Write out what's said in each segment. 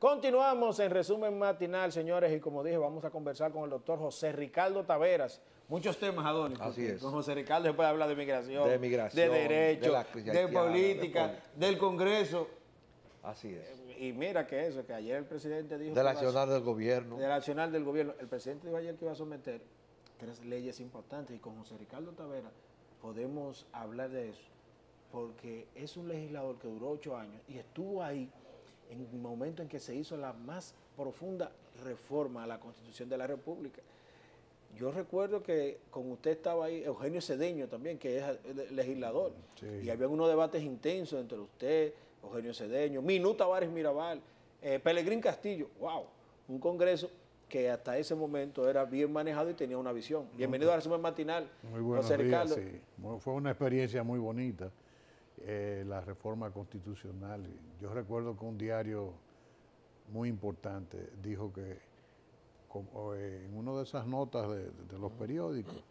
Continuamos en resumen matinal, señores, y como dije, vamos a conversar con el doctor José Ricardo Taveras. Muchos temas, Adonis. Así es. Con José Ricardo se puede hablar de migración, de derecho, de política, política, del Congreso. Así es. Y mira que eso, que ayer el presidente dijo... Del accionar del gobierno. Del accionar del gobierno. El presidente dijo ayer que iba a someter 3 leyes importantes y con José Ricardo Taveras podemos hablar de eso, porque es un legislador que duró 8 años y estuvo ahí en el momento en que se hizo la más profunda reforma a la Constitución de la República. Yo recuerdo que con usted estaba ahí Eugenio Cedeño también, que es legislador, sí. Y había unos debates intensos entre usted, Eugenio Cedeño, Minú Tavares Mirabal, Pelegrín Castillo, wow, un congreso que hasta ese momento era bien manejado y tenía una visión. Bienvenido al resumen matinal, muy buenos José Ricardo. Días, sí. Fue una experiencia muy bonita. La reforma constitucional. Yo recuerdo que un diario muy importante dijo que en una de esas notas de los periódicos,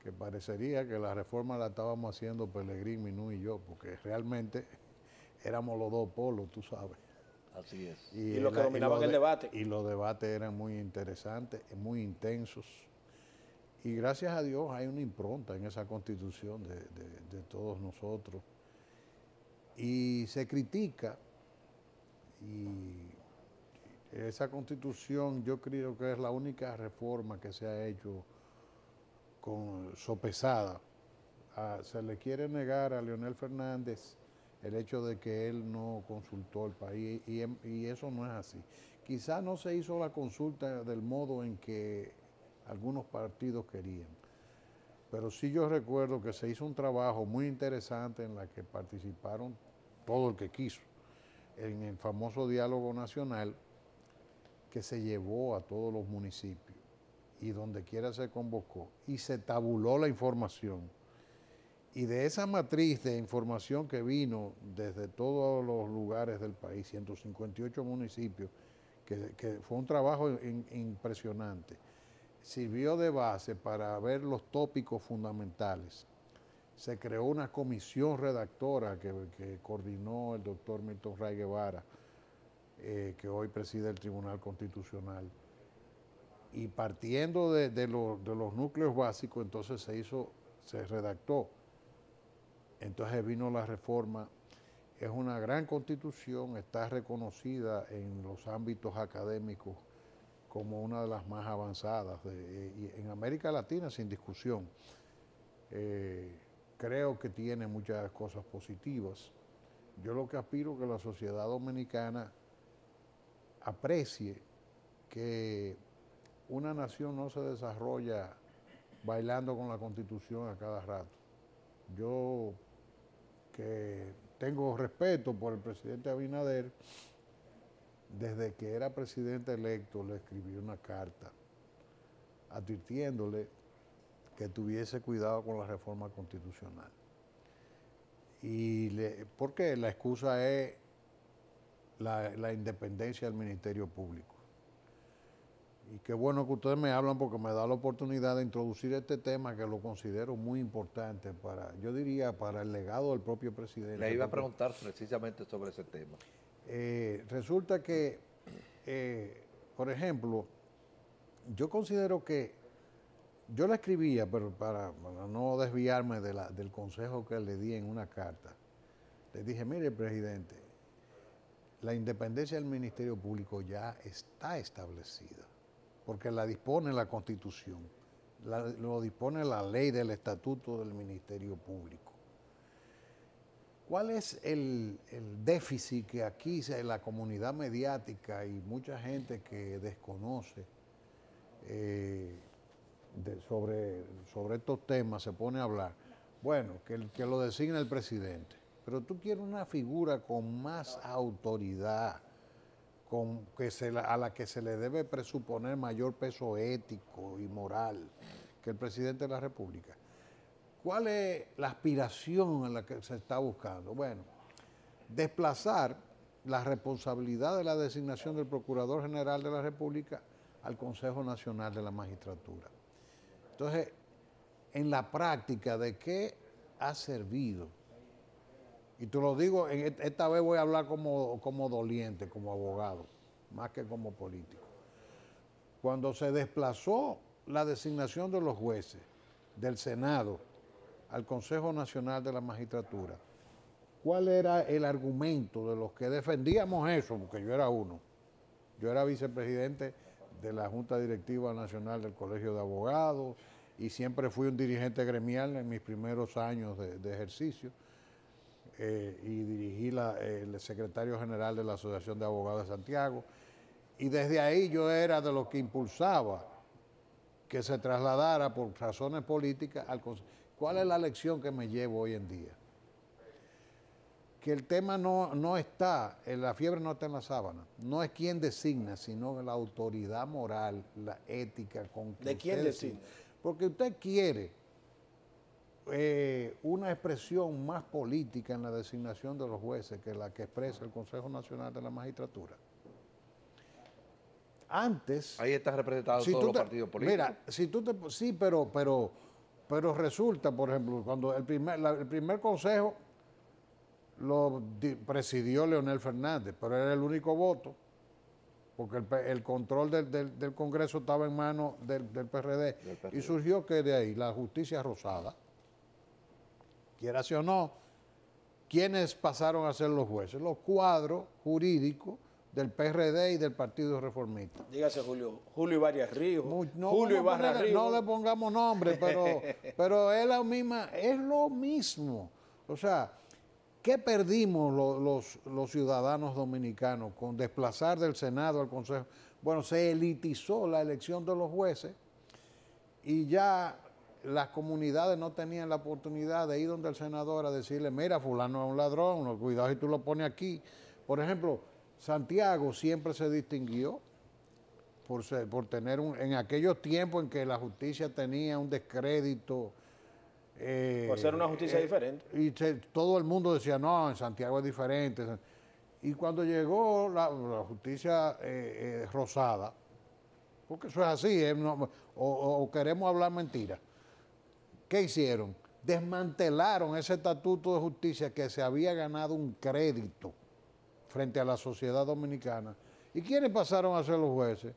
que parecería que la reforma la estábamos haciendo Pelegrín, Minú y yo, porque realmente éramos los dos polos, tú sabes. Así es. Y los que dominaban el debate. Y los debates eran muy interesantes, muy intensos. Y gracias a Dios hay una impronta en esa constitución de todos nosotros. Y se critica, y esa constitución yo creo que es la única reforma que se ha hecho sopesada. Se le quiere negar a Leonel Fernández el hecho de que él no consultó al país, y eso no es así. Quizás no se hizo la consulta del modo en que algunos partidos querían, pero sí yo recuerdo que se hizo un trabajo muy interesante en la que participaron todo el que quiso, en el famoso diálogo nacional que se llevó a todos los municipios y donde quiera se convocó y se tabuló la información. Y de esa matriz de información que vino desde todos los lugares del país, 158 municipios, que fue un trabajo impresionante, sirvió de base para ver los tópicos fundamentales. Se creó una comisión redactora que coordinó el doctor Milton Ray Guevara, que hoy preside el Tribunal Constitucional. Y partiendo de los núcleos básicos, entonces se redactó. Entonces vino la reforma. Es una gran constitución, está reconocida en los ámbitos académicos como una de las más avanzadas y en América Latina, sin discusión. Creo que tiene muchas cosas positivas. Yo lo que aspiro es que la sociedad dominicana aprecie que una nación no se desarrolla bailando con la Constitución a cada rato. Yo, que tengo respeto por el presidente Abinader, desde que era presidente electo le escribí una carta advirtiéndole que tuviese cuidado con la reforma constitucional. Porque la excusa es la independencia del Ministerio Público. Y qué bueno que ustedes me hablan porque me da la oportunidad de introducir este tema que lo considero muy importante yo diría, para el legado del propio presidente. Le iba a preguntar precisamente sobre ese tema. Resulta que, por ejemplo, yo considero que yo le escribía, pero para no desviarme del consejo que le di en una carta, le dije, mire, presidente, la independencia del Ministerio Público ya está establecida, porque la dispone la Constitución, lo dispone la ley del Estatuto del Ministerio Público. ¿Cuál es el déficit que aquí la comunidad mediática y mucha gente que desconoce sobre estos temas se pone a hablar? Bueno, que lo designa el presidente, pero tú quieres una figura con más autoridad, a la que se le debe presuponer mayor peso ético y moral que el presidente de la República. ¿Cuál es la aspiración en la que se está buscando? Bueno, desplazar la responsabilidad de la designación del Procurador General de la República al Consejo Nacional de la Magistratura. Entonces, en la práctica, ¿de qué ha servido? Y te lo digo, esta vez voy a hablar como doliente, como abogado. más que como político. Cuando se desplazó la designación de los jueces del Senado al Consejo Nacional de la Magistratura, ¿cuál era el argumento de los que defendíamos eso? Porque yo era uno. Yo era vicepresidente de la Junta Directiva Nacional del Colegio de Abogados y siempre fui un dirigente gremial en mis primeros años de ejercicio y dirigí el secretario general de la Asociación de Abogados de Santiago. Y desde ahí yo era de los que impulsaba que se trasladara por razones políticas al Consejo. ¿Cuál es la lección que me llevo hoy en día? Que el tema no está, la fiebre no está en la sábana. No es quien designa, sino la autoridad moral, la ética con que ¿De quién designa? Porque usted quiere una expresión más política en la designación de los jueces que la que expresa el Consejo Nacional de la Magistratura. Antes... Ahí están representados todos los partidos políticos. Mira, sí, pero resulta, por ejemplo, cuando el primer consejo lo presidió Leonel Fernández, pero era el único voto, porque el control del Congreso estaba en manos del PRD, y surgió que de ahí la justicia rosada, quiera sí o no, ¿quiénes pasaron a ser los jueces? Los cuadros jurídicos del PRD y del Partido Reformista. Dígase Julio Ibarra Ríos. Julio Ibarra Ríos. No le pongamos nombre, pero es lo mismo. O sea, ¿qué perdimos los ciudadanos dominicanos con desplazar del Senado al Consejo? Bueno, se elitizó la elección de los jueces y ya las comunidades no tenían la oportunidad de ir donde el senador a decirle, mira, fulano es un ladrón, no, cuidado si tú lo pones aquí. Por ejemplo, Santiago siempre se distinguió por tener en aquellos tiempos en que la justicia tenía un descrédito. Por ser una justicia diferente. Y todo el mundo decía, no, en Santiago es diferente. Y cuando llegó la justicia rosada, porque eso es así, o queremos hablar mentiras, ¿qué hicieron? Desmantelaron ese estatuto de justicia que se había ganado un crédito frente a la sociedad dominicana. ¿Y quiénes pasaron a ser los jueces?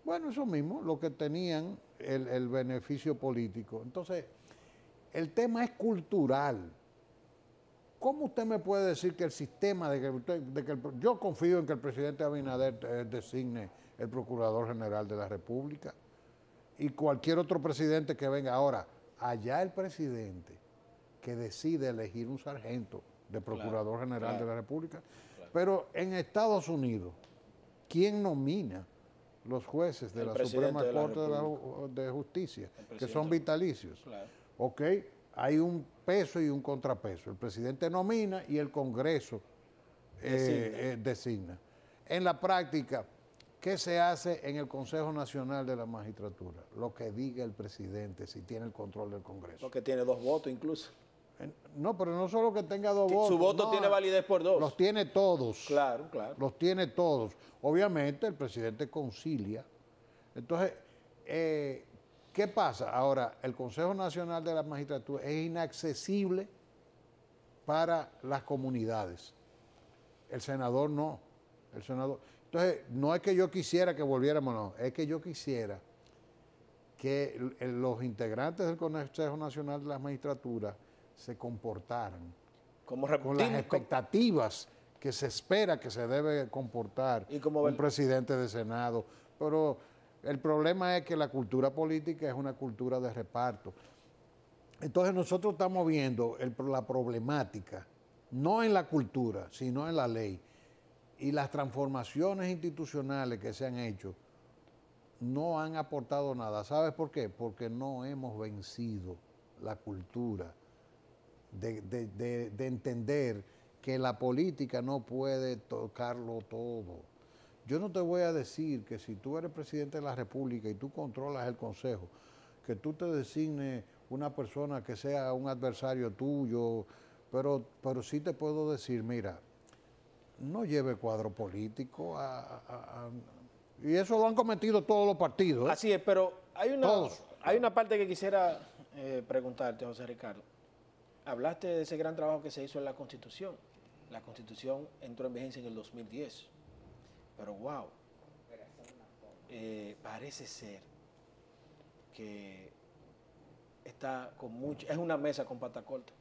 Bueno, eso mismo, los que tenían el beneficio político. Entonces, el tema es cultural. ¿Cómo usted me puede decir que el sistema yo confío en que el presidente Abinader designe el Procurador General de la República y cualquier otro presidente que venga ahora? Allá el presidente que decide elegir un sargento de Procurador General de la República. Pero en Estados Unidos, ¿quién nomina los jueces de la Suprema Corte de Justicia, que son vitalicios? Claro. Ok, hay un peso y un contrapeso. El presidente nomina y el Congreso designa. En la práctica, ¿qué se hace en el Consejo Nacional de la Magistratura? Lo que diga el presidente, si tiene el control del Congreso. Lo que tiene 2 votos incluso. No, pero no solo que tenga 2 votos. Su voto tiene validez por 2. Los tiene todos. Claro. Los tiene todos. Obviamente el presidente concilia. Entonces, ¿qué pasa? Ahora, el Consejo Nacional de la Magistratura es inaccesible para las comunidades. El senador no. Entonces, no es que yo quisiera que volviéramos, no. Es que yo quisiera que los integrantes del Consejo Nacional de la Magistratura se comportaran con las expectativas que se espera que se debe comportar un presidente de Senado. Pero el problema es que la cultura política es una cultura de reparto. Entonces nosotros estamos viendo la problemática, no en la cultura, sino en la ley. Y las transformaciones institucionales que se han hecho no han aportado nada. ¿Sabes por qué? Porque no hemos vencido la cultura de entender que la política no puede tocarlo todo. Yo no te voy a decir que si tú eres presidente de la República y tú controlas el Consejo, que tú te designes una persona que sea un adversario tuyo, pero sí te puedo decir, mira, no lleve cuadro político y eso lo han cometido todos los partidos. Así es, pero hay una parte que quisiera preguntarte, José Ricardo. Hablaste de ese gran trabajo que se hizo en la Constitución. La Constitución entró en vigencia en el 2010. Pero wow, parece ser que está con es una mesa con pata corta.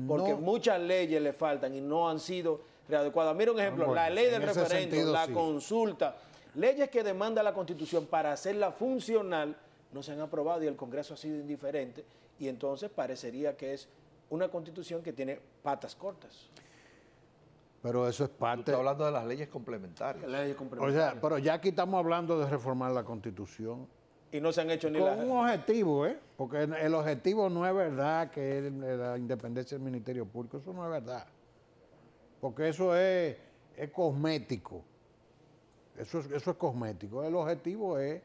Porque muchas leyes le faltan y no han sido readecuadas. Mira un ejemplo, la ley del referendo, la consulta, leyes que demanda la Constitución para hacerla funcional no se han aprobado y el Congreso ha sido indiferente, y entonces parecería que es una Constitución que tiene patas cortas. Pero eso es parte... Tú estás hablando de las leyes complementarias. O sea, pero ya aquí estamos hablando de reformar la Constitución. Y no se han hecho ni con un objetivo, porque el objetivo no es verdad que es la independencia del Ministerio Público, eso no es verdad. Porque eso es cosmético. Eso es cosmético. El objetivo es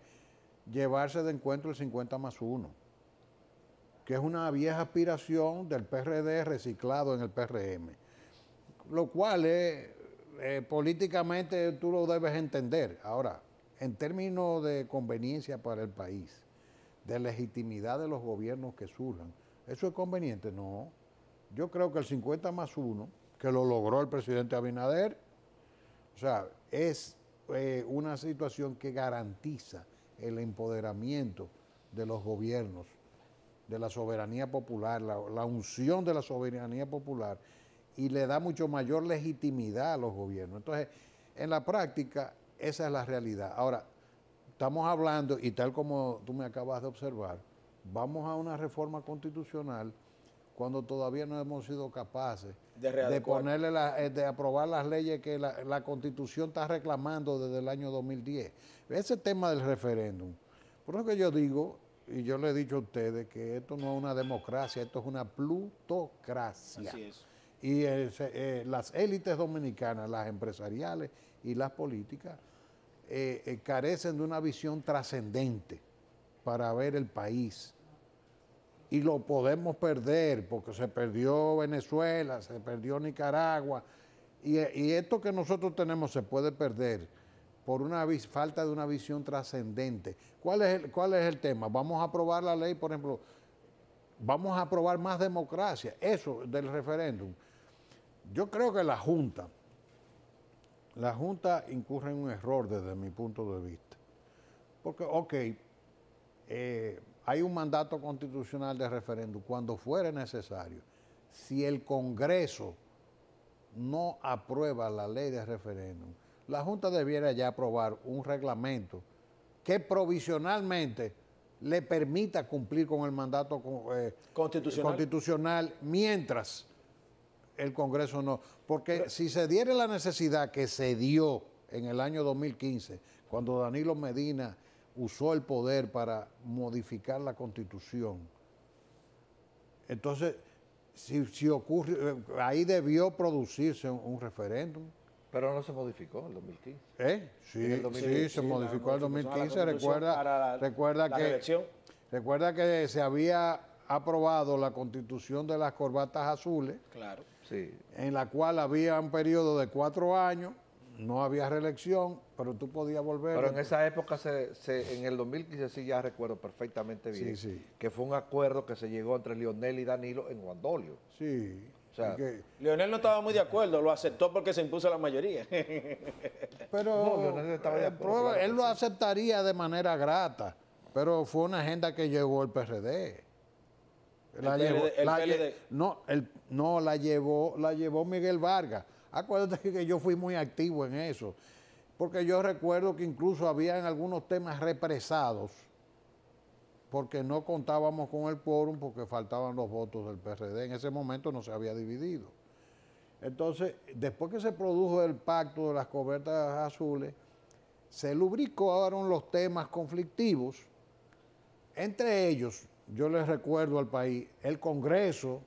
llevarse de encuentro el 50+1, que es una vieja aspiración del PRD reciclado en el PRM, lo cual políticamente tú lo debes entender. Ahora, en términos de conveniencia para el país, de legitimidad de los gobiernos que surjan, ¿eso es conveniente? No. Yo creo que el 50+1, que lo logró el presidente Abinader, o sea, es una situación que garantiza el empoderamiento de los gobiernos, de la soberanía popular, la unción de la soberanía popular, y le da mucho mayor legitimidad a los gobiernos. Entonces, en la práctica, esa es la realidad. Ahora, estamos hablando, y tal como tú me acabas de observar, vamos a una reforma constitucional cuando todavía no hemos sido capaces de aprobar las leyes que la Constitución está reclamando desde el año 2010. Ese tema del referéndum, por eso que yo digo, y yo le he dicho a ustedes, que esto no es una democracia, esto es una plutocracia. Así es. Y las élites dominicanas, las empresariales y las políticas, carecen de una visión trascendente para ver el país. Y lo podemos perder, porque se perdió Venezuela, se perdió Nicaragua, y esto que nosotros tenemos se puede perder por una falta de una visión trascendente. ¿Cuál es el tema? Vamos a aprobar la ley, por ejemplo, vamos a aprobar más democracia, eso del referéndum. Yo creo que la Junta incurre en un error desde mi punto de vista. Porque, hay un mandato constitucional de referéndum cuando fuere necesario. Si el Congreso no aprueba la ley de referéndum, la Junta debiera ya aprobar un reglamento que provisionalmente le permita cumplir con el mandato constitucional mientras el Congreso no. Porque si se diera la necesidad que se dio en el año 2015, cuando Danilo Medina usó el poder para modificar la Constitución, entonces, si ocurre, ahí debió producirse un referéndum. Pero no se modificó en el 2015. Sí, se modificó en el 2015. Recuerda que se había aprobado la Constitución de las corbatas azules, claro, sí, en la cual había un periodo de 4 años, no había reelección, pero tú podías volver. Pero en esa época, en el 2015, sí, ya recuerdo perfectamente bien, que fue un acuerdo que se llegó entre Leonel y Danilo en Guandolio. Sí. O sea, Leonel no estaba muy de acuerdo, lo aceptó porque se impuso la mayoría. Pero no, Leonel estaba de acuerdo, claro, él lo aceptaría de manera grata, pero fue una agenda que llegó el PRD. La llevó Miguel Vargas. Acuérdate que yo fui muy activo en eso, porque yo recuerdo que incluso habían algunos temas represados porque no contábamos con el quórum porque faltaban los votos del PRD. En ese momento no se había dividido. Entonces, después que se produjo el pacto de las cobertas azules, se lubricaron los temas conflictivos. Entre ellos, yo les recuerdo al país, el Congreso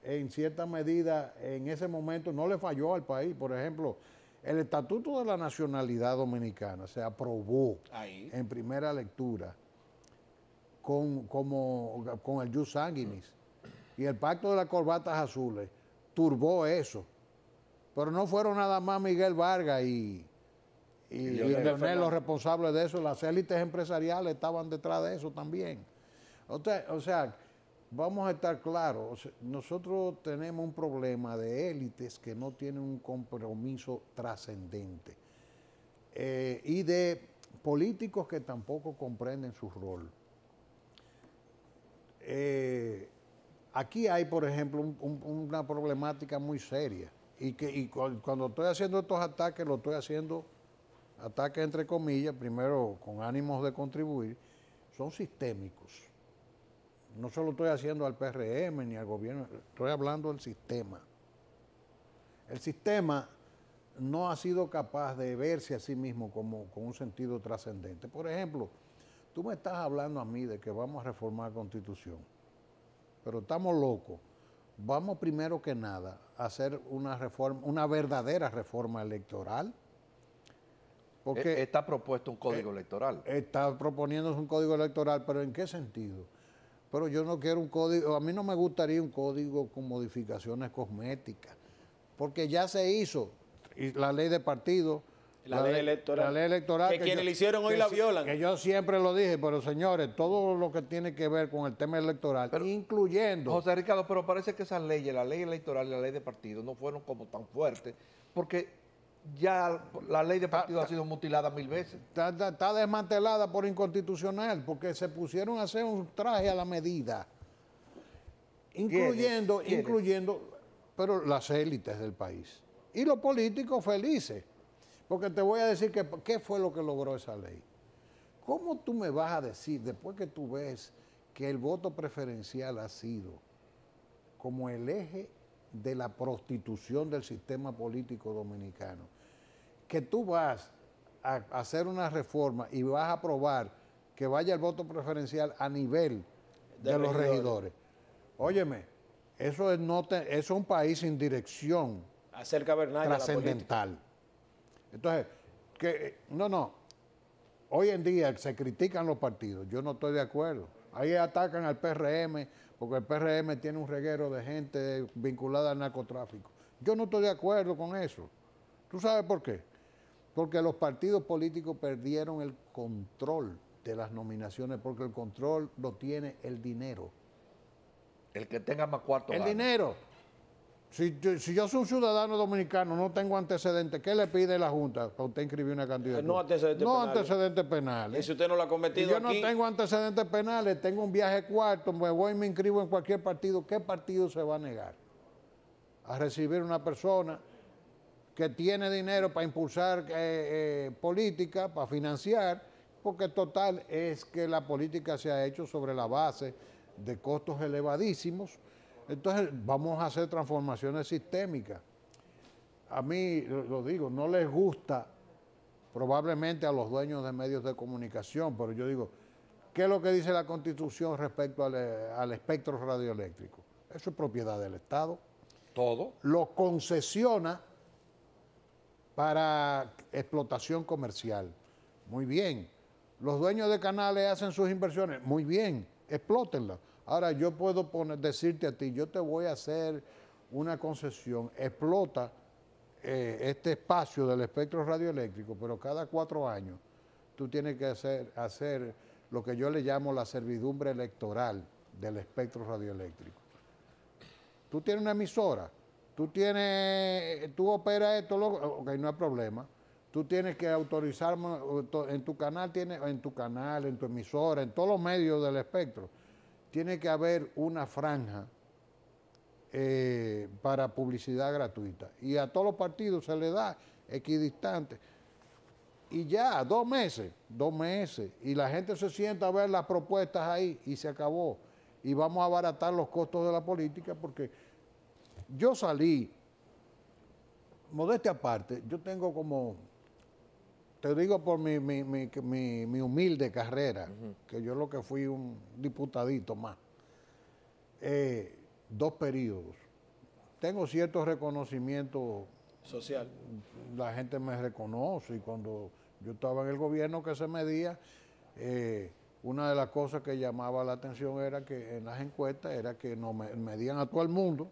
en cierta medida en ese momento no le falló al país. Por ejemplo, el Estatuto de la Nacionalidad Dominicana se aprobó en primera lectura con el jus sanguinis, y el pacto de las corbatas azules turbó eso. Pero no fueron nada más Miguel Vargas y Leonel los responsables de eso, las élites empresariales estaban detrás de eso también. O sea, vamos a estar claros, nosotros tenemos un problema de élites que no tienen un compromiso trascendente. y de políticos que tampoco comprenden su rol. Aquí hay, por ejemplo, una problemática muy seria y cuando estoy haciendo estos ataques, lo estoy haciendo ataques entre comillas, primero con ánimos de contribuir, son sistémicos. No solo estoy haciendo al PRM ni al gobierno, estoy hablando del sistema. El sistema no ha sido capaz de verse a sí mismo como con un sentido trascendente. Por ejemplo, tú me estás hablando a mí de que vamos a reformar la Constitución, pero estamos locos. Vamos primero que nada a hacer una reforma, una verdadera reforma electoral. Porque está propuesto un código electoral. Está proponiéndose un código electoral, pero ¿en qué sentido? Pero yo no quiero un código, a mí no me gustaría un código con modificaciones cosméticas, porque ya se hizo la ley de partido, la ley electoral, que quienes le hicieron hoy la violan. Que yo siempre lo dije, pero señores, todo lo que tiene que ver con el tema electoral, pero, incluyendo... José Ricardo, pero parece que esas leyes, la ley electoral y la ley de partido, no fueron como tan fuertes, porque ya la ley de partido ha sido mutilada 1000 veces. Está desmantelada por inconstitucional, porque se pusieron a hacer un traje a la medida, incluyendo, pero las élites del país. Y los políticos felices. Porque te voy a decir que qué fue lo que logró esa ley. ¿Cómo tú me vas a decir, después que tú ves que el voto preferencial ha sido como el eje de la prostitución del sistema político dominicano, que tú vas a hacer una reforma y vas a aprobar que vaya el voto preferencial a nivel de los regidores? Óyeme, eso es un país sin dirección trascendental. Entonces, hoy en día se critican los partidos, yo no estoy de acuerdo. Ahí atacan al PRM, porque el PRM tiene un reguero de gente vinculada al narcotráfico. Yo no estoy de acuerdo con eso. ¿Tú sabes por qué? Porque los partidos políticos perdieron el control de las nominaciones, porque el control lo tiene el dinero. El que tenga más cuartos. El dinero. Si yo soy un ciudadano dominicano, no tengo antecedentes, ¿qué le pide la Junta para usted inscribir una candidatura? No antecedentes penales. Y si usted no lo ha cometido yo aquí, no tengo antecedentes penales, tengo un viaje cuarto, me voy y me inscribo en cualquier partido, ¿qué partido se va a negar a recibir una persona que tiene dinero para impulsar política, para financiar? Porque total es que la política se ha hecho sobre la base de costos elevadísimos. Entonces vamos a hacer transformaciones sistémicas. A mí, lo digo, no les gusta probablemente a los dueños de medios de comunicación, pero yo digo, ¿qué es lo que dice la Constitución respecto al espectro radioeléctrico? Eso es propiedad del Estado. Todo. Lo concesiona para explotación comercial. Muy bien. Los dueños de canales hacen sus inversiones. Muy bien, explótenlas. Ahora yo puedo decirte a ti, yo te voy a hacer una concesión, explota este espacio del espectro radioeléctrico, pero cada 4 años tú tienes que hacer lo que yo le llamo la servidumbre electoral del espectro radioeléctrico. Tú tienes una emisora, tú operas esto, ok, no hay problema. Tú tienes que autorizarme en tu canal, en tu emisora, en todos los medios del espectro. Tiene que haber una franja para publicidad gratuita. Y a todos los partidos se le da equidistante. Y ya, 2 meses. Y la gente se sienta a ver las propuestas ahí y se acabó. Y vamos a abaratar los costos de la política porque yo salí, modestia aparte, yo tengo como, te digo por mi humilde carrera, que yo lo que fui un diputadito más, 2 periodos. Tengo cierto reconocimiento social. La gente me reconoce y cuando yo estaba en el gobierno que se medía, una de las cosas que llamaba la atención era que en las encuestas era que nos medían a todo el mundo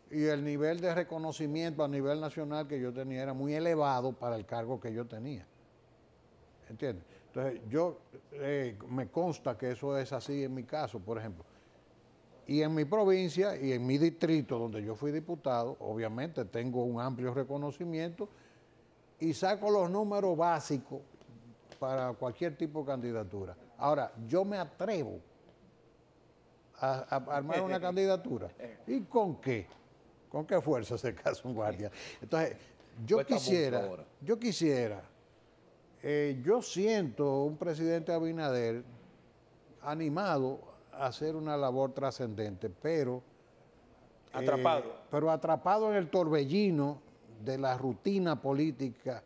y el nivel de reconocimiento a nivel nacional que yo tenía era muy elevado para el cargo que yo tenía. ¿Entiendes? Entonces, me consta que eso es así en mi caso, por ejemplo. Y en mi provincia y en mi distrito, donde yo fui diputado, obviamente tengo un amplio reconocimiento y saco los números básicos para cualquier tipo de candidatura. Ahora, yo me atrevo a armar una candidatura. ¿Y con qué? ¿Con qué fuerza se casa un guardia? Entonces, yo siento un presidente Abinader animado a hacer una labor trascendente, pero atrapado en el torbellino de la rutina política,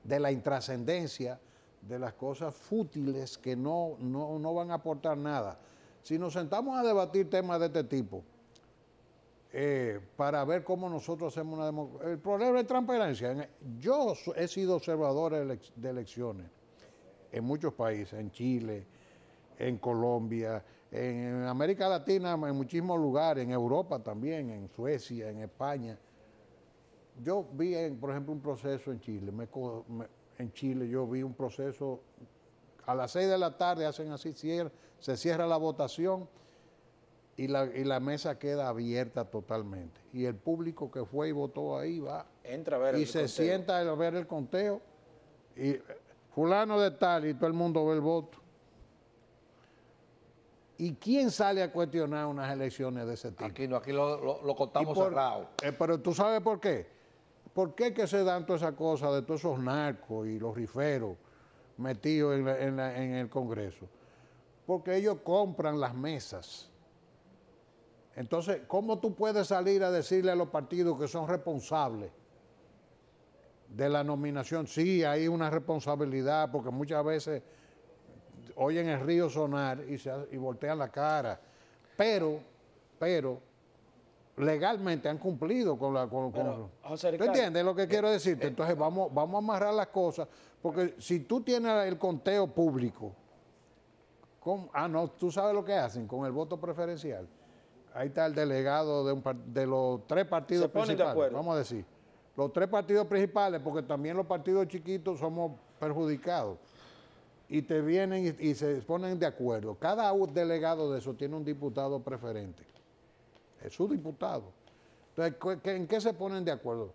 de la intrascendencia, de las cosas fútiles que no van a aportar nada. Si nos sentamos a debatir temas de este tipo, para ver cómo nosotros hacemos una democracia. El problema de transparencia. Yo he sido observador de elecciones en muchos países, en Chile, en Colombia, en América Latina, en muchísimos lugares, en Europa también, en Suecia, en España. Yo vi, por ejemplo, un proceso en Chile. En Chile yo vi un proceso, a las 6 de la tarde hacen así, se cierra la votación y la mesa queda abierta totalmente. Y el público que fue y votó ahí va. Entra a ver y se sienta a ver el conteo y fulano de tal y todo el mundo ve el voto. ¿Y quién sale a cuestionar unas elecciones de ese tipo? Aquí no, aquí lo contamos cerrado. Pero tú sabes por qué. ¿Por qué que se dan todas esas cosas de todos esos narcos y los riferos metidos en el Congreso? Porque ellos compran las mesas. Entonces, ¿cómo tú puedes salir a decirle a los partidos que son responsables de la nominación? Sí, hay una responsabilidad, porque muchas veces oyen el río sonar y voltean la cara. Pero legalmente han cumplido con la... José ¿Tú Ricardo, entiendes lo que quiero decirte? Entonces vamos a amarrar las cosas, porque si tú tienes el conteo público, no, tú sabes lo que hacen con el voto preferencial. Ahí está el delegado de los 3 partidos principales, vamos a decir. Los 3 partidos principales, porque también los partidos chiquitos somos perjudicados. Y te vienen y se ponen de acuerdo. Cada delegado de eso tiene un diputado preferente. Es su diputado. Entonces, ¿en qué se ponen de acuerdo?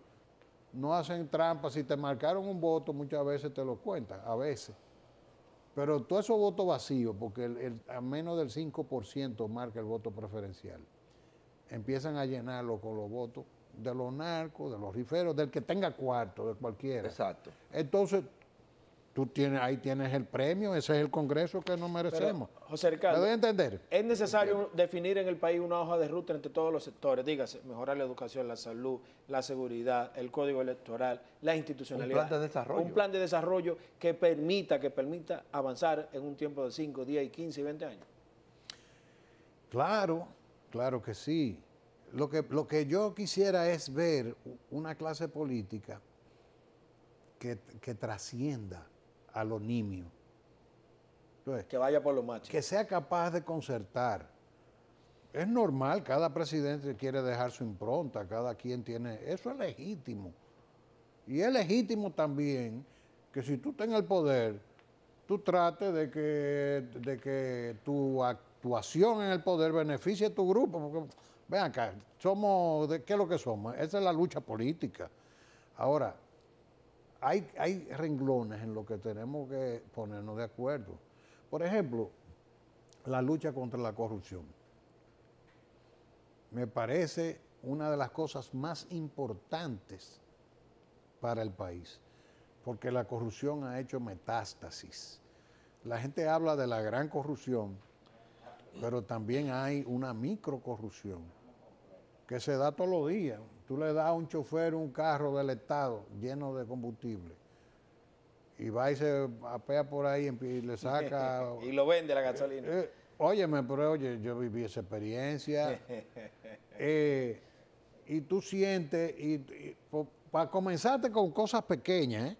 No hacen trampas. Si te marcaron un voto, muchas veces te lo cuentan, a veces. Pero todos esos votos vacíos, porque a menos del 5% marca el voto preferencial, empiezan a llenarlo con los votos de los narcos, de los riferos, del que tenga cuarto, de cualquiera. Exacto. Entonces, ahí tienes el premio, ese es el Congreso que nos merecemos. Pero, José Ricardo, ¿me doy a entender? ¿Es necesario definir en el país una hoja de ruta entre todos los sectores? Dígase, mejorar la educación, la salud, la seguridad, el código electoral, la institucionalidad. Un plan de desarrollo. Un plan de desarrollo que permita avanzar en un tiempo de 5, 10, 15 y 20 años. Claro que sí. Lo que yo quisiera es ver una clase política que trascienda a lo nimio. Entonces, Que vaya por lo macho. Que sea capaz de concertar. Es normal, cada presidente quiere dejar su impronta, cada quien tiene... Eso es legítimo. Y es legítimo también que si tú estás en el poder, tú trates de que tu actuación en el poder beneficie a tu grupo. Porque, ven acá, ¿qué es lo que somos? Esa es la lucha política. Ahora, hay renglones en los que tenemos que ponernos de acuerdo. Por ejemplo, la lucha contra la corrupción. Me parece una de las cosas más importantes para el país, porque la corrupción ha hecho metástasis. La gente habla de la gran corrupción, pero también hay una microcorrupción que se da todos los días. Tú le das a un chofer un carro del Estado lleno de combustible y va y se apea por ahí y le saca... y lo vende la gasolina. Óyeme, pero yo viví esa experiencia. Y tú sientes, para comenzarte con cosas pequeñas,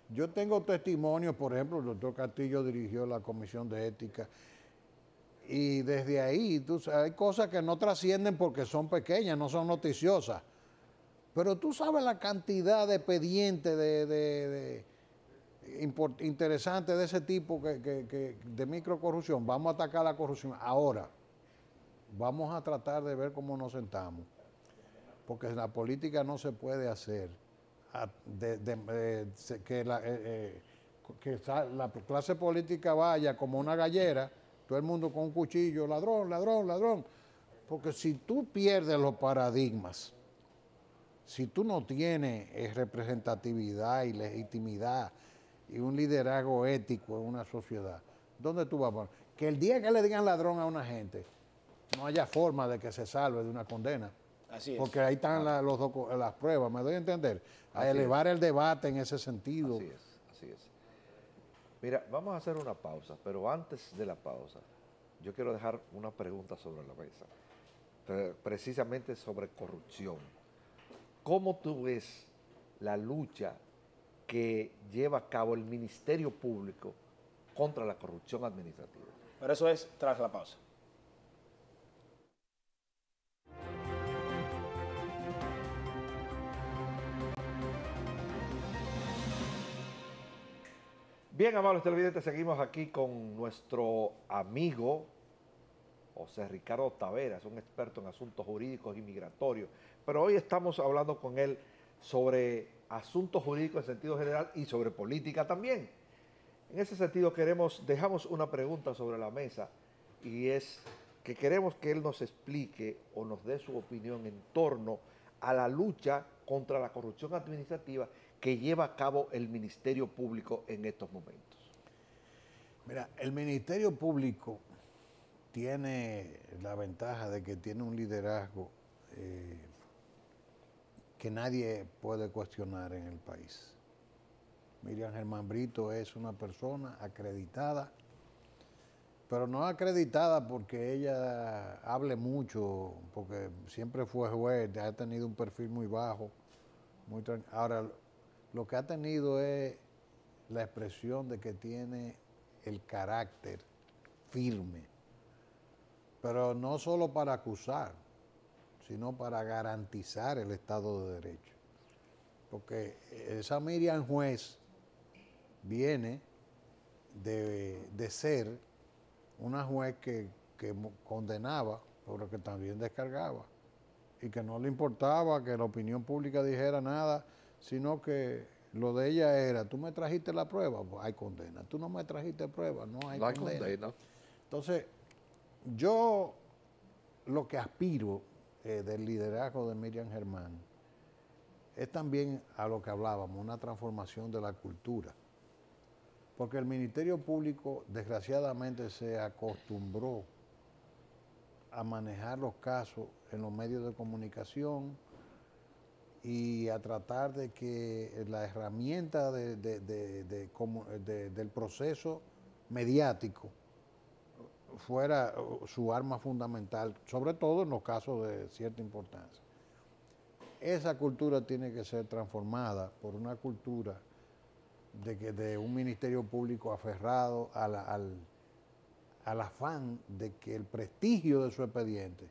yo tengo testimonios, por ejemplo, el doctor Castillo dirigió la Comisión de Ética, y desde ahí hay cosas que no trascienden porque son pequeñas, no son noticiosas. Pero tú sabes la cantidad de expedientes interesantes de ese tipo de microcorrupción. Vamos a atacar la corrupción. Ahora, vamos a tratar de ver cómo nos sentamos. porque la política no se puede hacer que la clase política vaya como una gallera, todo el mundo con un cuchillo, ladrón, ladrón, ladrón. Porque si tú pierdes los paradigmas, si tú no tienes representatividad y legitimidad y un liderazgo ético en una sociedad, ¿dónde tú vas a poner? Que el día que le digan ladrón a una gente, no haya forma de que se salve de una condena. Así es. Porque ahí están las pruebas, ¿me doy a entender? A elevar el debate en ese sentido. Así es, así es. Mira, vamos a hacer una pausa, pero antes de la pausa, yo quiero dejar una pregunta sobre la mesa, precisamente sobre corrupción. ¿Cómo tú ves la lucha que lleva a cabo el Ministerio Público contra la corrupción administrativa? Pero eso es tras la pausa. Bien, amables televidentes, seguimos aquí con nuestro amigo José Ricardo Taveras, un experto en asuntos jurídicos y migratorios. Pero hoy estamos hablando con él sobre asuntos jurídicos en sentido general y sobre política también. En ese sentido dejamos una pregunta sobre la mesa y es que queremos que él nos explique o nos dé su opinión en torno a la lucha contra la corrupción administrativa que lleva a cabo el Ministerio Público en estos momentos. Mira, el Ministerio Público tiene la ventaja de que tiene un liderazgo que nadie puede cuestionar en el país. Miriam Germán Brito es una persona acreditada, pero no acreditada porque ella hable mucho, porque siempre fue juez, ha tenido un perfil muy bajo, muy tranquilo. Ahora, lo que ha tenido es la expresión de que tiene el carácter firme, pero no solo para acusar, sino para garantizar el Estado de Derecho. Porque esa Miriam juez viene de ser una juez que condenaba, pero que también descargaba, y que no le importaba que la opinión pública dijera nada, sino que lo de ella era, tú me trajiste la prueba, pues hay condena. Tú no me trajiste prueba, no hay condena. Entonces, yo lo que aspiro del liderazgo de Miriam Germán es también a lo que hablábamos, una transformación de la cultura. Porque el Ministerio Público, desgraciadamente, se acostumbró a manejar los casos en los medios de comunicación y a tratar de que la herramienta del proceso mediático fuera su arma fundamental, sobre todo en los casos de cierta importancia. Esa cultura tiene que ser transformada por una cultura de un Ministerio Público aferrado al afán de que el prestigio de su expediente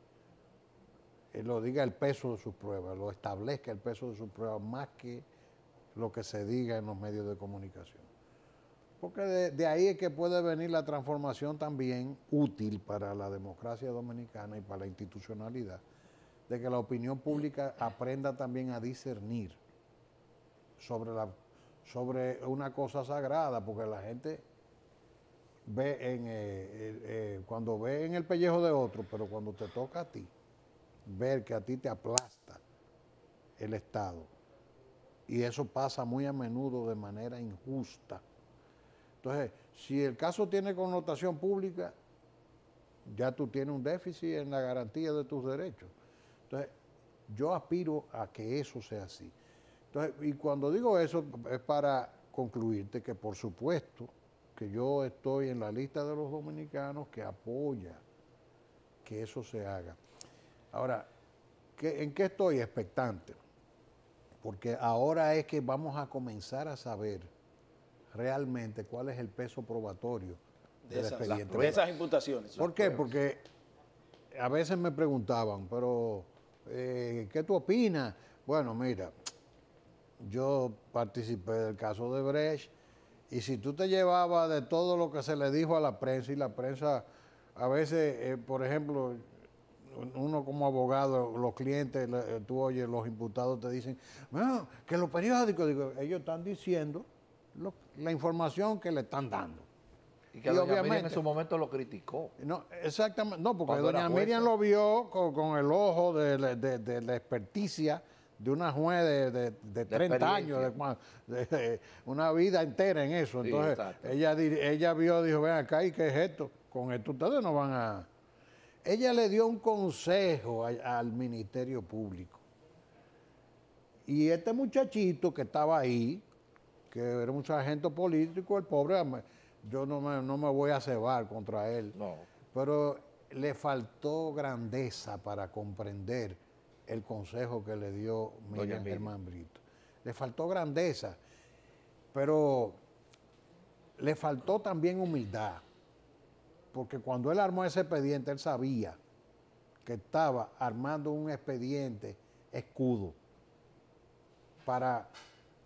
lo diga el peso de sus pruebas, lo establezca el peso de sus pruebas más que lo que se diga en los medios de comunicación. Porque de ahí es que puede venir la transformación también útil para la democracia dominicana y para la institucionalidad, de que la opinión pública aprenda también a discernir sobre una cosa sagrada, porque la gente ve cuando ve en el pellejo de otro, pero cuando te toca a ti, ver que a ti te aplasta el Estado, y eso pasa muy a menudo de manera injusta. Entonces, si el caso tiene connotación pública, ya tú tienes un déficit en la garantía de tus derechos. Entonces, yo aspiro a que eso sea así. Entonces, y cuando digo eso es para concluirte que, por supuesto, que yo estoy en la lista de los dominicanos que apoya que eso se haga. Ahora, ¿en qué estoy expectante? Porque ahora es que vamos a comenzar a saber realmente cuál es el peso probatorio del expediente. De esas imputaciones. ¿Por qué? Porque a veces me preguntaban, pero ¿qué tú opinas? Bueno, mira, yo participé del caso de Brecht y si tú te llevabas de todo lo que se le dijo a la prensa y la prensa a veces, por ejemplo, uno como abogado, los clientes, tú oyes, los imputados te dicen, "No, que los periódicos", digo, ellos están diciendo la información que le están dando. Y que doña Miriam en su momento lo criticó. No, exactamente, no, porque Cuando doña Miriam lo vio con el ojo de la experticia de una juez de 30 años, de una vida entera en eso. Entonces, sí, ella vio, dijo, ven acá, ¿y qué es esto? Con esto ustedes no van a... Ella le dio un consejo al Ministerio Público. Y este muchachito que estaba ahí, que era un sargento político, el pobre, yo no me voy a cebar contra él. No. Pero le faltó grandeza para comprender el consejo que le dio Miriam Germán Brito. Le faltó grandeza, pero le faltó también humildad. Porque cuando él armó ese expediente, él sabía que estaba armando un expediente escudo para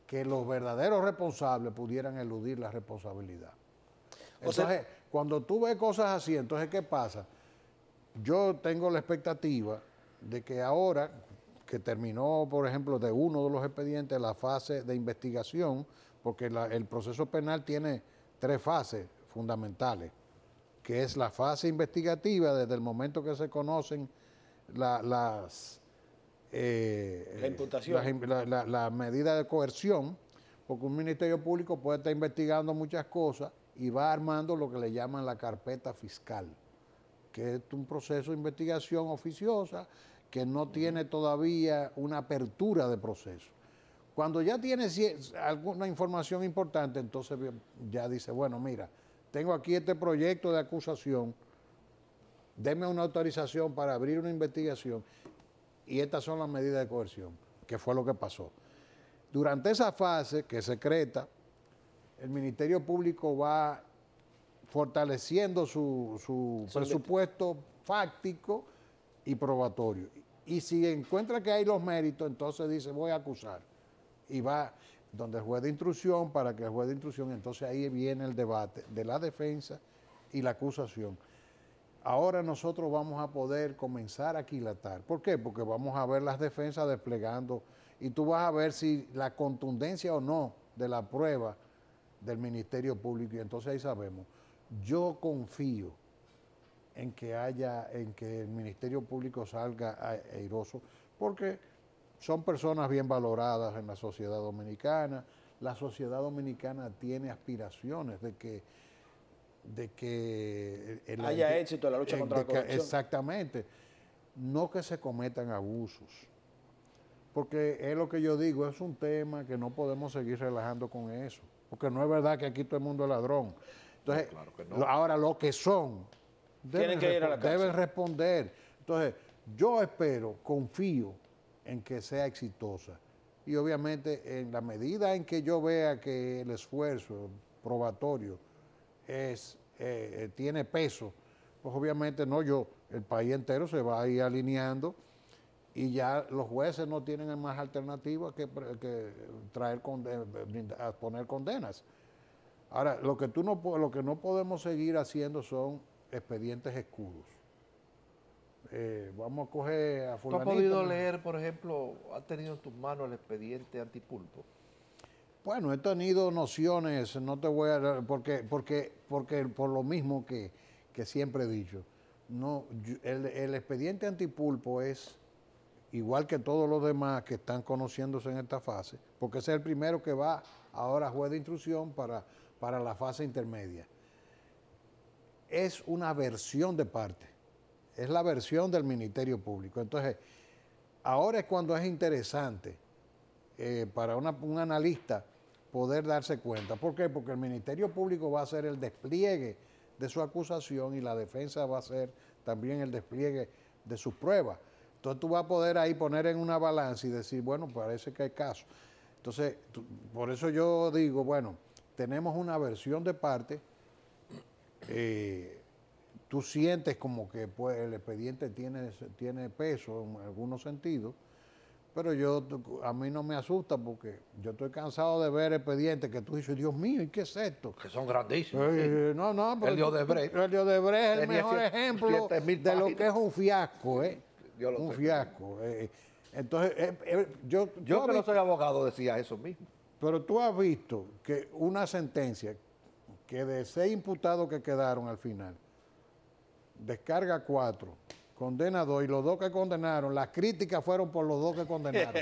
que los verdaderos responsables pudieran eludir la responsabilidad. Entonces, cuando tú ves cosas así, entonces, ¿qué pasa? Yo tengo la expectativa de que ahora, que terminó, por ejemplo, de uno de los expedientes, la fase de investigación, porque el proceso penal tiene 3 fases fundamentales, que es la fase investigativa, desde el momento que se conocen la imputación. La medida de coerción, porque un ministerio público puede estar investigando muchas cosas y va armando lo que le llaman la carpeta fiscal, que es un proceso de investigación oficiosa que no tiene todavía una apertura de proceso. Cuando ya tiene alguna información importante, entonces ya dice, bueno, mira, tengo aquí este proyecto de acusación, deme una autorización para abrir una investigación y estas son las medidas de coerción, que fue lo que pasó. Durante esa fase, que es secreta, el Ministerio Público va fortaleciendo su presupuesto fáctico y probatorio. Y si encuentra que hay los méritos, entonces dice, voy a acusar. Y va donde el juez de instrucción, para que el juez de instrucción, entonces ahí viene el debate de la defensa y la acusación. Ahora nosotros vamos a poder comenzar a aquilatar. ¿Por qué? Porque vamos a ver las defensas desplegando y tú vas a ver si la contundencia o no de la prueba del Ministerio Público, y entonces ahí sabemos. Yo confío en que el Ministerio Público salga airoso, porque son personas bien valoradas en la sociedad dominicana. La sociedad dominicana tiene aspiraciones de que haya éxito en la lucha contra la corrupción. Exactamente. No que se cometan abusos. Porque es lo que yo digo, es un tema que no podemos seguir relajando con eso. Porque no es verdad que aquí todo el mundo es ladrón. Entonces, no, claro que no. Ahora lo que son, deben responder. Entonces, yo espero, confío en que sea exitosa. Y obviamente, en la medida en que yo vea que el esfuerzo probatorio tiene peso, pues obviamente no yo, el país entero se va a ir alineando y ya los jueces no tienen más alternativa que poner condenas. Ahora, lo que no podemos seguir haciendo son expedientes escudos. Vamos a coger a fulanito. ¿Tú has podido leer, por ejemplo, has tenido en tus manos el expediente antipulpo? Bueno, he tenido nociones, no te voy a... Porque por lo mismo que siempre he dicho, no, el expediente antipulpo es igual que todos los demás que están conociéndose en esta fase, porque ese es el primero que va ahora a juez de instrucción para la fase intermedia. Es una versión de parte, es la versión del Ministerio Público. Entonces, ahora es cuando es interesante para un analista poder darse cuenta. ¿Por qué? Porque el Ministerio Público va a hacer el despliegue de su acusación y la defensa va a hacer también el despliegue de sus pruebas. Entonces tú vas a poder ahí poner en una balanza y decir, bueno, parece que hay caso. Entonces, por eso yo digo, bueno, tenemos una versión de parte, tú sientes como que pues, el expediente tiene peso en algunos sentidos, Pero a mí no me asusta porque yo estoy cansado de ver expedientes que tú dices, Dios mío, ¿y qué es esto? Que son grandísimos. No, pero El de Odebrecht. El de Odebrecht es el Tenía mejor ejemplo 7.000 de lo páginas. que es un fiasco, ¿eh? Yo lo Un sé. fiasco. Entonces, Yo tú has que no visto- soy abogado decía eso mismo. pero tú has visto que una sentencia que de 6 imputados que quedaron al final, descarga 4, condena 2 y los 2 que condenaron, las críticas fueron por los 2 que condenaron.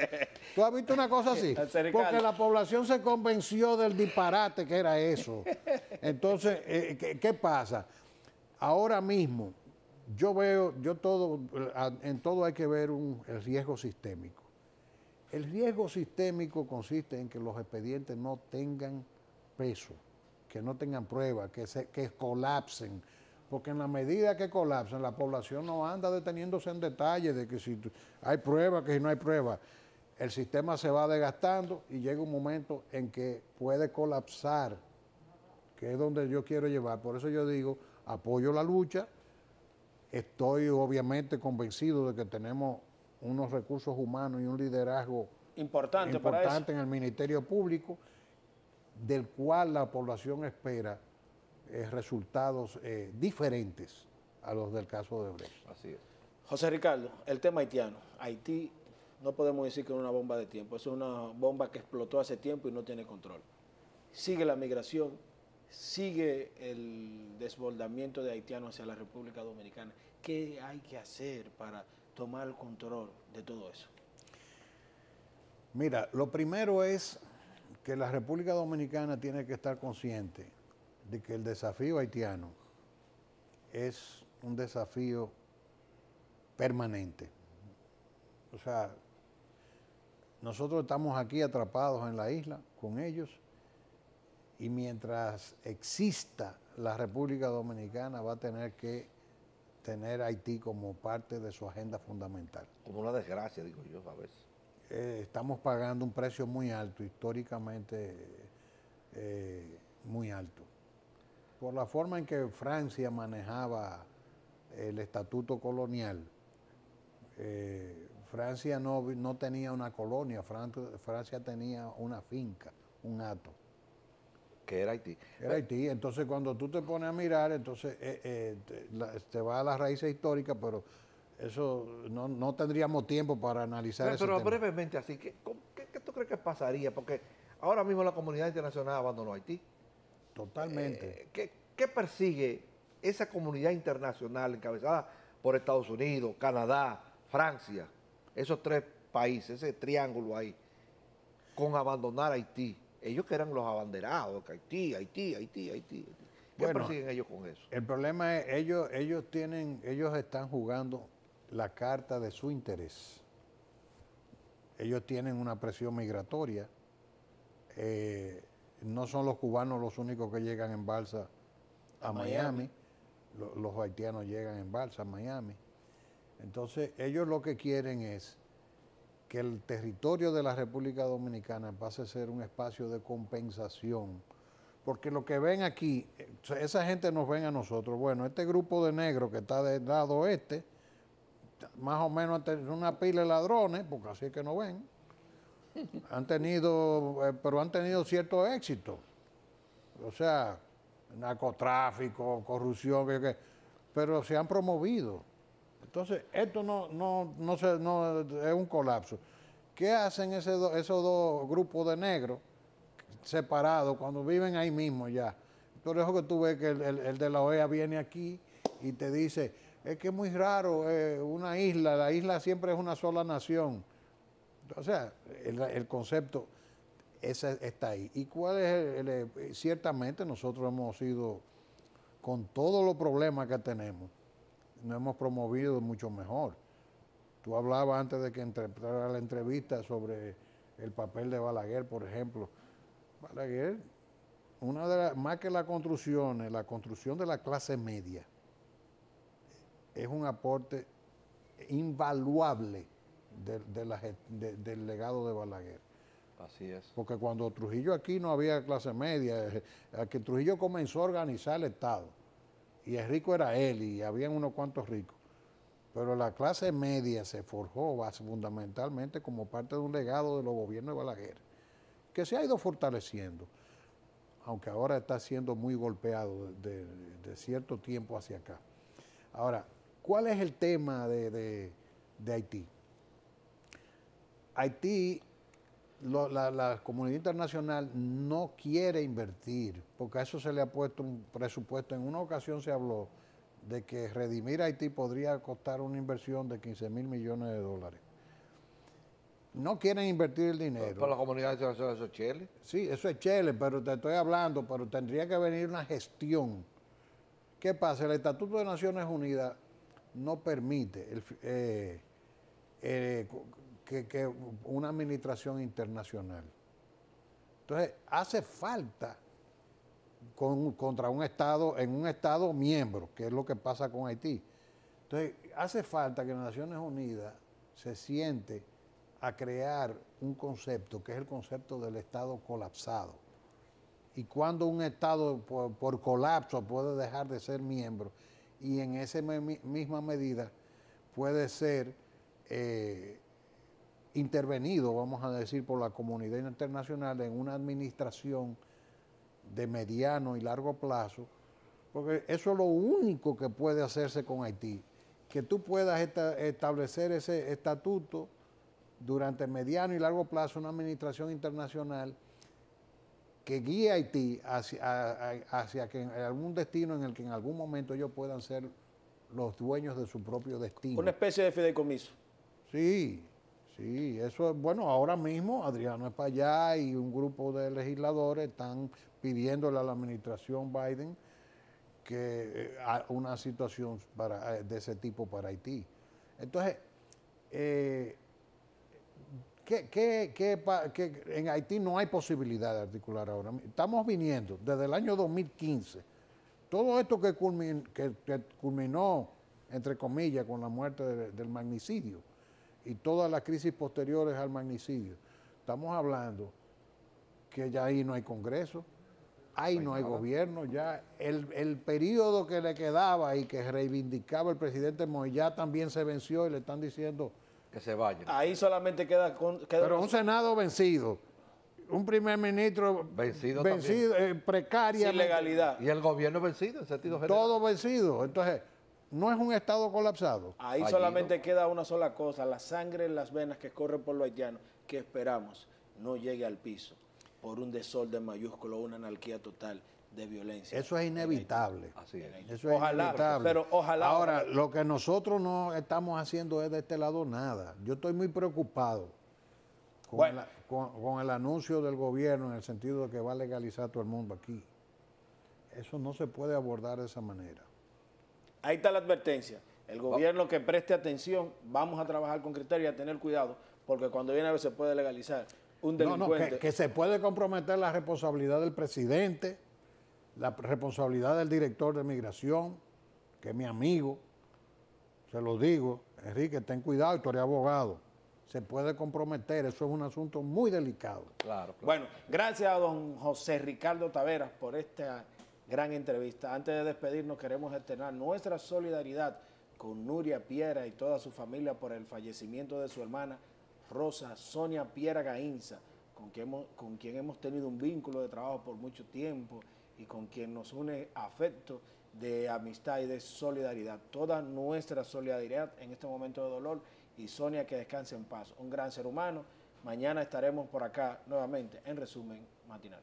¿Tú has visto una cosa así? Porque la población se convenció del disparate que era eso. Entonces, ¿qué pasa? Ahora mismo, en todo hay que ver el riesgo sistémico. El riesgo sistémico consiste en que los expedientes no tengan peso, que no tengan pruebas, que colapsen. Porque en la medida que colapsan, la población no anda deteniéndose en detalle de que si hay pruebas, que si no hay pruebas. El sistema se va desgastando y llega un momento en que puede colapsar, que es donde yo quiero llevar. Por eso yo digo, apoyo la lucha, estoy obviamente convencido de que tenemos unos recursos humanos y un liderazgo Importante para eso. en el Ministerio Público, del cual la población espera resultados diferentes a los del caso de Brecht. Así es. José Ricardo, el tema haitiano. Haití no podemos decir que es una bomba de tiempo, es una bomba que explotó hace tiempo y no tiene control. Sigue la migración, sigue el desbordamiento de haitianos hacia la República Dominicana. ¿Qué hay que hacer para tomar el control de todo eso? Mira, lo primero es que la República Dominicana tiene que estar consciente de que el desafío haitiano es un desafío permanente. O sea, nosotros estamos aquí atrapados en la isla con ellos y mientras exista la República Dominicana va a tener que tener a Haití como parte de su agenda fundamental. Como una desgracia, digo yo, a veces. Estamos pagando un precio muy alto, históricamente muy alto, por la forma en que Francia manejaba el estatuto colonial. Francia no tenía una colonia, Francia tenía una finca, un hato. Que era Haití. Era Haití. Entonces, cuando tú te pones a mirar, entonces te va a las raíces históricas, pero eso no tendríamos tiempo para analizar ese Pero tema. brevemente, así, ¿qué tú crees que pasaría? Porque ahora mismo la comunidad internacional abandonó Haití. Totalmente. ¿Qué persigue esa comunidad internacional encabezada por Estados Unidos, Canadá, Francia, esos 3 países, ese triángulo ahí, con abandonar Haití? Ellos que eran los abanderados, que Haití. ¿Qué Bueno, persiguen ellos con eso? El problema es ellos están jugando la carta de su interés. Ellos tienen una presión migratoria. No son los cubanos los únicos que llegan en balsa a Miami. Los haitianos llegan en balsa a Miami. Entonces, ellos lo que quieren es que el territorio de la República Dominicana pase a ser un espacio de compensación. Porque lo que ven aquí, esa gente nos ven a nosotros. Bueno, este grupo de negros que está del lado oeste, más o menos una pila de ladrones, porque así es que nos ven, pero han tenido cierto éxito. O sea, narcotráfico, corrupción, pero se han promovido. Entonces, esto no es un colapso. ¿Qué hacen esos 2 grupos de negros separados cuando viven ahí mismo ya? Por eso que tú ves que el de la OEA viene aquí y te dice, es que es muy raro una isla, la isla siempre es una sola nación. O sea, el concepto está ahí. ¿Y cuál es ciertamente nosotros hemos sido, con todos los problemas que tenemos, nos hemos promovido mucho mejor. Tú hablabas antes de que entrara la entrevista sobre el papel de Balaguer, por ejemplo. Balaguer, más que la construcción de la clase media es un aporte invaluable del legado de Balaguer. Así es. Porque cuando Trujillo aquí no había clase media, que Trujillo comenzó a organizar el Estado, y el rico era él, y habían unos cuantos ricos. pero la clase media se forjó fundamentalmente como parte de un legado de los gobiernos de Balaguer, que se ha ido fortaleciendo, aunque ahora está siendo muy golpeado de cierto tiempo hacia acá. Ahora, ¿cuál es el tema de Haití? Haití, la comunidad internacional no quiere invertir, porque a eso se le ha puesto un presupuesto. En una ocasión se habló de que redimir a Haití podría costar una inversión de 15,000 millones de dólares. No quieren invertir el dinero. ¿Por la comunidad internacional eso es Chile? Sí, eso es Chile, pero te estoy hablando, pero tendría que venir una gestión. ¿Qué pasa? El Estatuto de Naciones Unidas no permite que una administración internacional. Entonces, hace falta contra un Estado, en un Estado miembro, que es lo que pasa con Haití. Entonces, hace falta que las Naciones Unidas se siente a crear un concepto, que es el concepto del Estado colapsado. Y cuando un Estado por colapso puede dejar de ser miembro, y en esa misma medida puede ser intervenido, vamos a decir, por la comunidad internacional en una administración de mediano y largo plazo, porque eso es lo único que puede hacerse con Haití, que tú puedas establecer ese estatuto durante mediano y largo plazo, una administración internacional que guíe a Haití hacia que en algún destino en el que en algún momento ellos puedan ser los dueños de su propio destino. Una especie de fideicomiso. Sí, sí, eso es bueno. Ahora mismo Adriano Espaillá y un grupo de legisladores están pidiéndole a la administración Biden que una situación de ese tipo para Haití. Entonces, en Haití no hay posibilidad de articular ahora. Estamos viniendo desde el año 2015. Todo esto que culminó, entre comillas, con la muerte del magnicidio y todas las crisis posteriores al magnicidio. Estamos hablando que ya ahí no hay Congreso, ahí no hay gobierno, ya el periodo que le quedaba y que reivindicaba el presidente Moïse ya también se venció y le están diciendo que se vayan. Ahí solamente queda pero un Senado vencido, un primer ministro vencido precaria, sin legalidad. Y el gobierno vencido en sentido general. Todo vencido. Entonces, no es un Estado colapsado. Ahí fallido. solamente queda una sola cosa, la sangre en las venas que corre por los haitianos, que esperamos no llegue al piso por un desorden mayúsculo, una anarquía total de violencia. Eso es inevitable. Así es. Eso es Ojalá, inevitable. pero ojalá. Ahora, lo que nosotros no estamos haciendo es de este lado nada. Yo estoy muy preocupado con el anuncio del gobierno en el sentido de que va a legalizar todo el mundo aquí. Eso no se puede abordar de esa manera. Ahí está la advertencia. El gobierno que preste atención, vamos a trabajar con criterio y a tener cuidado, porque cuando viene a ver se puede legalizar un delincuente. No, que se puede comprometer la responsabilidad del presidente, la responsabilidad del director de migración, que es mi amigo, se lo digo, Enrique, ten cuidado, tú eres abogado. Se puede comprometer, eso es un asunto muy delicado. Claro. Bueno, gracias a don José Ricardo Taveras por esta gran entrevista. Antes de despedirnos, queremos externar nuestra solidaridad con Nuria Piera y toda su familia por el fallecimiento de su hermana Rosa Sonia Piera Gainza, con quien hemos tenido un vínculo de trabajo por mucho tiempo y con quien nos une afecto de amistad y de solidaridad. Toda nuestra solidaridad en este momento de dolor, y Sonia, que descanse en paz. Un gran ser humano. Mañana estaremos por acá nuevamente en Resumen Matinal.